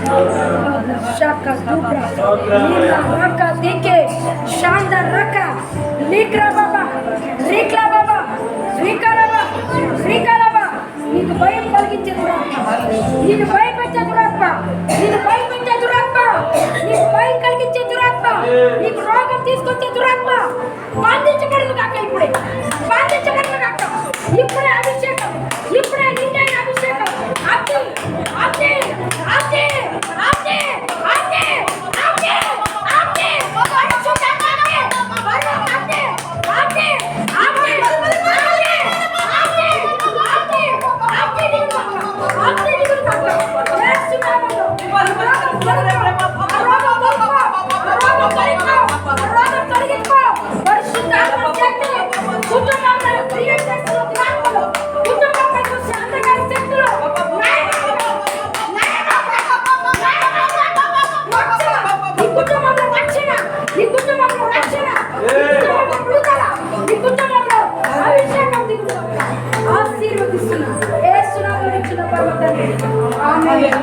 Shaka dubra, nila raka dike, shanda raka, likra baba, rikla baba, rikaraba, rikaraba. నీకు భయం కలిగించే దురాత్మ, నీకు భయపెట్టే దురాత్మ, నీకు భయపెట్టే దురాత్మ, నీకు భయం కలిగించే దురాత్మ, నీకు రోగం తీసుకొచ్చే దురాత్మ బంధించబడును కాక, ఇప్పుడే బంధించబడును కాక, ఇప్పుడే అభిషేకం, ఇప్పుడే నిండైన అభిషేకం. అగ్ని అగ్ని అగ్ని అగ్ని అగ్ని అగ్ని అగ్ని పరిశుద్ధ అగ్ని, పరలోక అగ్ని, అగ్ని అగ్ని ఆశీర్వదిస్తున్నా యేసు నామములో చిన్న పరమ తండ్రి. ఆమేన్.